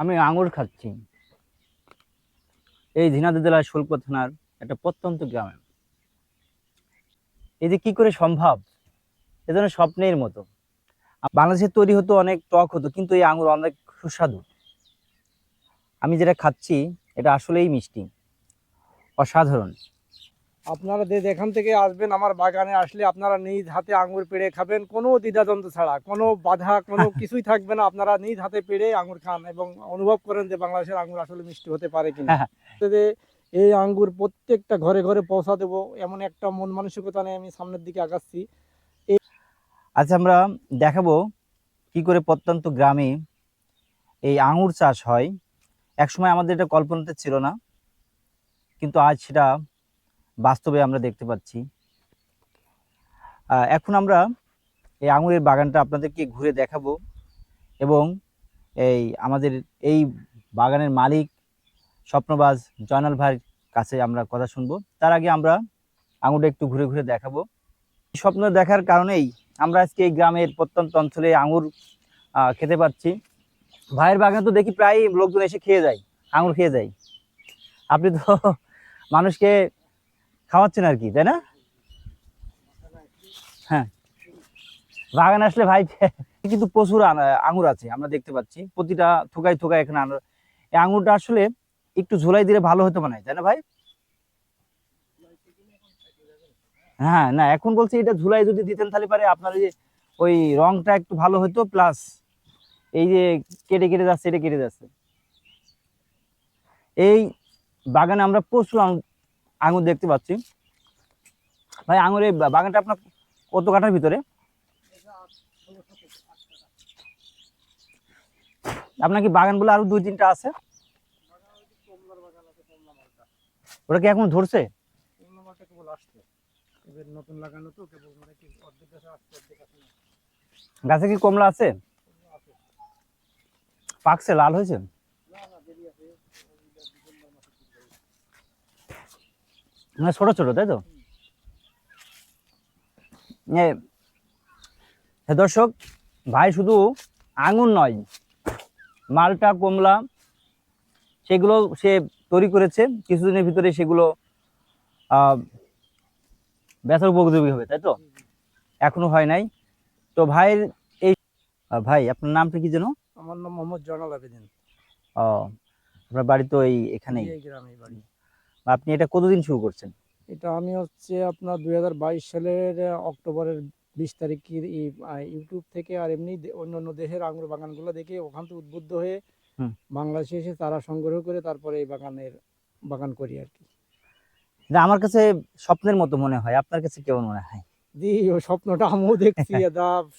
আমি আঙুর খাচ্ছি এই ঝিনাইদহ জেলার শুল্ক থানার একটা প্রত্যন্ত গ্রামে। এই যে কি করে সম্ভব, এ যেন স্বপ্নের মতো। বাংলাদেশে তৈরি হতো অনেক টক হতো, কিন্তু এই আঙুর অনেক সুস্বাদু। আমি যেটা খাচ্ছি এটা আসলেই মিষ্টি, অসাধারণ। আপনারা যেখান থেকে আসবেন আমার বাগানে আসলে আপনারা নিজ হাতে আঙ্গুর পেড়ে খাবেন, কোনো দ্বিধাদ্বন্দ্ব ছাড়া, কোনো বাধা কোনো কিছুই থাকবে না। আপনারা নিজ হাতে পেড়ে আঙ্গুর খান এবং অনুভব করেন যে বাংলাদেশের আঙ্গুর আসলে মিষ্টি হতে পারে কিনা। যে এই আঙ্গুর প্রত্যেকটা ঘরে ঘরে পৌঁছা দেবো এমন একটা মন মানসিকতা নিয়ে আমি সামনের দিকে আগাচ্ছি। আচ্ছা, আমরা দেখাবো কি করে প্রত্যন্ত গ্রামে এই আঙুর চাষ হয়। একসময় আমাদের এটা কল্পনাতে ছিল না, কিন্তু আজ সেটা বাস্তবে আমরা দেখতে পাচ্ছি। এখন আমরা এই আঙুরের বাগানটা আপনাদেরকে ঘুরে দেখাবো এবং এই আমাদের এই বাগানের মালিক স্বপ্নবাজ জয়নাল ভাইয়ের কাছে আমরা কথা শুনবো। তার আগে আমরা আঙুরটা একটু ঘুরে ঘুরে দেখাবো। স্বপ্ন দেখার কারণেই আমরা আজকে এই গ্রামের প্রত্যন্ত অঞ্চলে আঙুর খেতে পাচ্ছি। ভাইয়ের বাগানে তো দেখি প্রায় লোকজন এসে খেয়ে যায়, আঙুর খেয়ে যায়। আপনি তো মানুষকে খাওয়াচ্ছেন আর কি, তাই না? হ্যাঁ, বাগান আসলে ভাই কিন্তু প্রচুর আঙুর আছে, আমরা দেখতে পাচ্ছি প্রতিটা থোকায় থোকায় এখানে আঙুর। এই আঙুরটা আসলে একটু ঝোলাই দিলে ভালো হতো মনে হয়, তাই না ভাই? হ্যাঁ, না এখন বলছি এটা ঝুলাই যদি দিতেন তাহলে পারে আপনার এই যে ওই রংটা একটু ভালো হতো, প্লাস এই যে কেটে কেটে যাচ্ছে, এটা কেটে যাচ্ছে। এই বাগানে আমরা প্রচুর আঙুর দেখতে পাচ্ছি। ভাই আঙুর এই বাগানটা আপনার কত কাঠার ভিতরে? আপনার কি বাগান বলে আরো দুই তিনটা আছে? ওটা কি এখন ধরছে? নতুন লাগানো তো কেবল, মানে কি অর্ধেক গাছে আসছে অর্ধেক আসে না। গাছে কি কমলা আছে? পাকছে, লাল হয়েছে? মানে ছোট ছোট, তাই তো? দর্শক, ভাই শুধু আঙুর নয়, মালটা কমলা সেগুলো সে তৈরি করেছে কিছুদিনের ভিতরে, সেগুলো বেচার উপযোগী হবে, তাই তো? এখনো হয় নাই তো ভাইয়ের এই ভাই আপনার নামটা কি যেন? আমার নাম মোহাম্মদ জয়নাল আবেদিন। ও, আপনার বাড়ি তো এই এখানেই? এই গ্রামেই বাড়ি। আপনি এটা কতদিন শুরু করছেন? এটা আমি হচ্ছে আপনার 2022 সালের অক্টোবরের 20 তারিখের ইউটিউব থেকে আর এমনি অন্য দেশের আঙুর বাগানগুলো দেখে ওখান থেকে উদ্বুদ্ধ হয়ে বাংলাদেশে এসে চারা সংগ্রহ করে তারপরে এই বাগান করি আর কি। আমার কাছে স্বপ্নের মতো মনে হয়, আপনার কাছে কেমন মনে হয়? জি, ওই স্বপ্নটা আমিও দেখছি।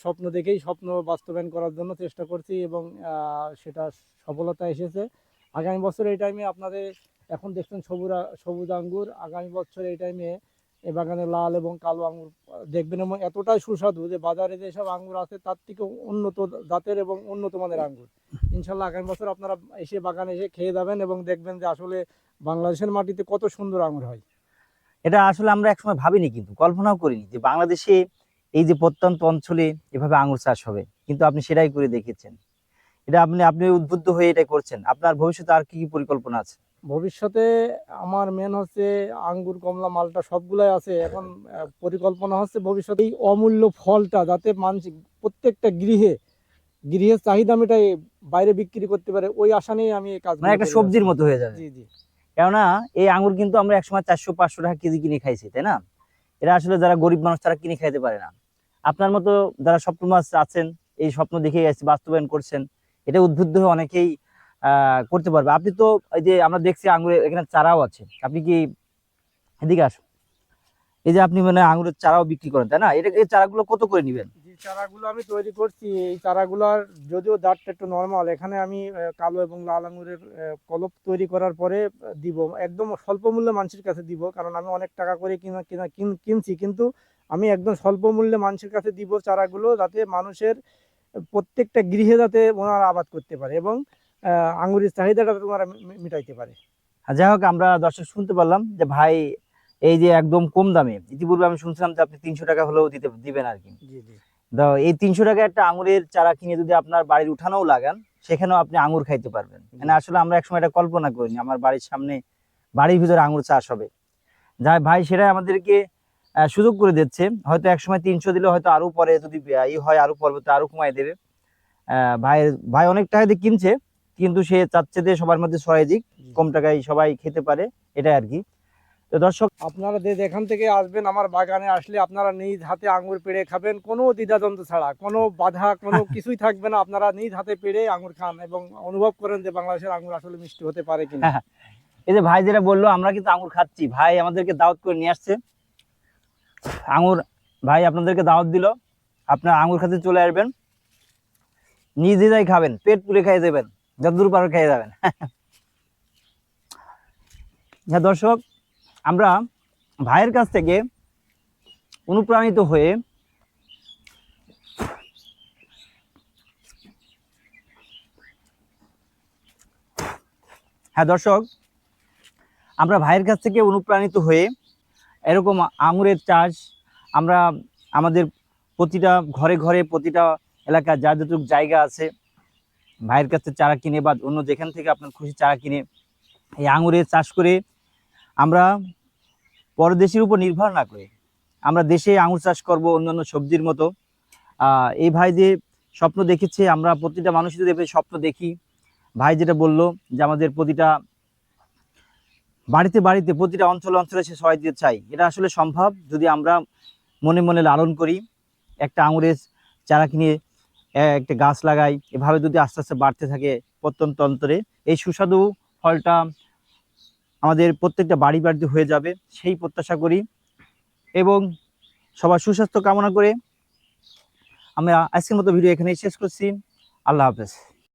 স্বপ্ন দেখেই স্বপ্ন বাস্তবায়ন করার জন্য চেষ্টা করছি এবং সেটা সফলতা এসেছে। আগামী বছর এই টাইমে আপনাদের এখন দেখছেন সবুজ আঙ্গুর, আগামী বছর এই টাইমে এই বাগানে লাল এবং কালো আঙ্গুর দেখবেন এবং এতটাই সুস্বাদু যে বাজারে যেসব আঙ্গুর আছে তার থেকে উন্নত জাতের এবং উন্নত মানের আঙ্গুর। ইনশাল্লাহ আগামী বছর আপনারা এসে বাগানে এসে খেয়ে যাবেন এবং দেখবেন যে আসলে বাংলাদেশের মাটিতে কত সুন্দর আঙ্গুর হয়। এটা আসলে আমরা একসময় ভাবিনি, কিন্তু কল্পনাও করিনি যে বাংলাদেশে এই যে প্রত্যন্ত অঞ্চলে এভাবে আঙুর চাষ হবে, কিন্তু আপনি সেটাই করে দেখেছেন। এটা আপনি উদ্বুদ্ধ হয়ে এটা করছেন। আপনার ভবিষ্যতে আর কি কি পরিকল্পনা আছে? ভবিষ্যতে আমার মেন হচ্ছে আঙ্গুর কমলা মালটা সবগুলাই আছে। এখন পরিকল্পনা হচ্ছে ভবিষ্যতে এই অমূল্য ফলটা যাতে মানুষ প্রত্যেকটা গৃহের চাহিদা মেটাই বাইরে বিক্রি করতে পারে, ওই আশা নিয়ে আমি এই কাজ, মানে একটা সবজির মতো হয়ে যাবে। জি জি। কেননা এই আঙ্গুর কিন্তু আমরা একসময় 400-500 টাকা কেজি কিনে খাইছি, তাই না? এরা আসলে যারা গরিব মানুষ তারা কিনে খাইতে পারে না। আপনার মতো যারা স্বপ্নবাজ আছেন, এই স্বপ্ন দেখে বাস্তবায়ন করছেন, এটা উদ্বুদ্ধ হয়ে অনেকেই করতে পারবে। আপনি তো এই যে আমরা দেখছি আঙ্গুরের এখানে চারাও আছে, আপনি কি এদিকে আসুন। এই যে আপনি মানে আঙ্গুরের চারাও বিক্রি করেন, তাই না? এই চারাগুলো কত করে নিবেন? যে চারাগুলো আমি তৈরি করছি, এই চারাগুলোর যদিও দাঁতটা একটু নর্মাল, এখানে আমি কালো এবং লাল আঙুরের কলপ তৈরি করার পরে দিব একদম স্বল্প মূল্যে মানুষের কাছে দিব, কারণ আমি অনেক টাকা করে কিনছি, কিন্তু আমি একদম স্বল্প মূল্যে মানুষের কাছে দিব চারাগুলো, যাতে মানুষের প্রত্যেকটা গৃহে যাতে ওনারা আবাদ করতে পারে এবং আঙুরের চাহিদাটা ওনারা মিটাইতে পারে। যাই হোক, আমরা দর্শক শুনতে পারলাম যে ভাই এই যে একদম কম দামে, ইতিপূর্বে আমি শুনছিলাম যে আপনি 300 টাকা হলেও দিবেন আর কি। জি জি। এই 300 টাকা একটা আঙুরের চারা কিনে যদি আপনার বাড়ির উঠানেও লাগান, সেখানেও আপনি আঙুর খাইতে পারবেন। মানে আসলে আমরা একসময় এটা কল্পনা করিনি আমার বাড়ির সামনে, বাড়ির ভিতরে আঙুর চাষ হবে। যাই ভাই সেটাই আমাদেরকে সুযোগ করে দিচ্ছে। হয়তো একসময় 300 দিলে হয়তো আরো পরে যদি ই হয় আরো পরবর্তী আরো কমাই দেবে। ভাই ভাই অনেক টাকা দিয়ে কিনছে, কিন্তু সে চাচ্ছে যে সবার মধ্যে ছড়াই দিক, কম টাকায় সবাই খেতে পারে, এটাই আর কি। তো দর্শক, আপনারা যে যেখান থেকে আসবেন আমার বাগানে আসলে আপনারা নিজ হাতে আঙ্গুর পেড়ে খাবেন, কোনো দ্বিধাদ্বন্দ্ব ছাড়া, কোনো বাধা কোনো কিছুই থাকবে না। আপনারা নিজ হাতে পেড়ে আঙ্গুর খান এবং অনুভব করেন যে বাংলাদেশের আঙ্গুর আসলে মিষ্টি হতে পারে কিনা। এই যে ভাই যেটা বললো আমরা কিন্তু আঙুর খাচ্ছি, ভাই আমাদেরকে দাওয়াত করে নিয়ে আসছে আঙুর। ভাই আপনাদেরকে দাওয়াত দিল, আপনার আঙুর খাতে চলে আসবেন, নিজেরাই খাবেন, পেট পুরে খেয়ে যাবেন, যতদূর পারো খেয়ে যাবেন। হ্যাঁ দর্শক, আমরা ভাইয়ের কাছ থেকে অনুপ্রাণিত হয়ে এরকম আঙুরের চাষ আমরা আমাদের প্রতিটা ঘরে ঘরে, প্রতিটা এলাকা যার যতটুকু জায়গা আছে, ভাইয়ের কাছে চারা কিনে বা অন্য যেখান থেকে আপনার খুশি চারা কিনে এই আঙুরের চাষ করে আমরা পরদেশের উপর নির্ভর না করে আমরা দেশে আঙুর চাষ করব অন্যান্য সবজির মতো। এই ভাই যে স্বপ্ন দেখেছে, আমরা প্রতিটা মানুষই যদি স্বপ্ন দেখি, ভাই যেটা বললো যে আমাদের প্রতিটা বাড়িতে বাড়িতে, প্রতিটা অঞ্চলে অঞ্চলে সে সবাই দিতে চাই, এটা আসলে সম্ভব যদি আমরা মনে মনে লালন করি, একটা আঙুরের চারা কিনে একটা গাছ লাগাই, এভাবে যদি আস্তে আস্তে বাড়তে থাকে প্রত্যন্ত অন্তরে, এই সুস্বাদু ফলটা আমাদের প্রত্যেকটা বাড়ি বাড়িতে হয়ে যাবে, সেই প্রত্যাশা করি। এবং সবার সুস্বাস্থ্য কামনা করে আমরা আজকের মতো ভিডিও এখানেই শেষ করছি। আল্লাহ হাফেজ।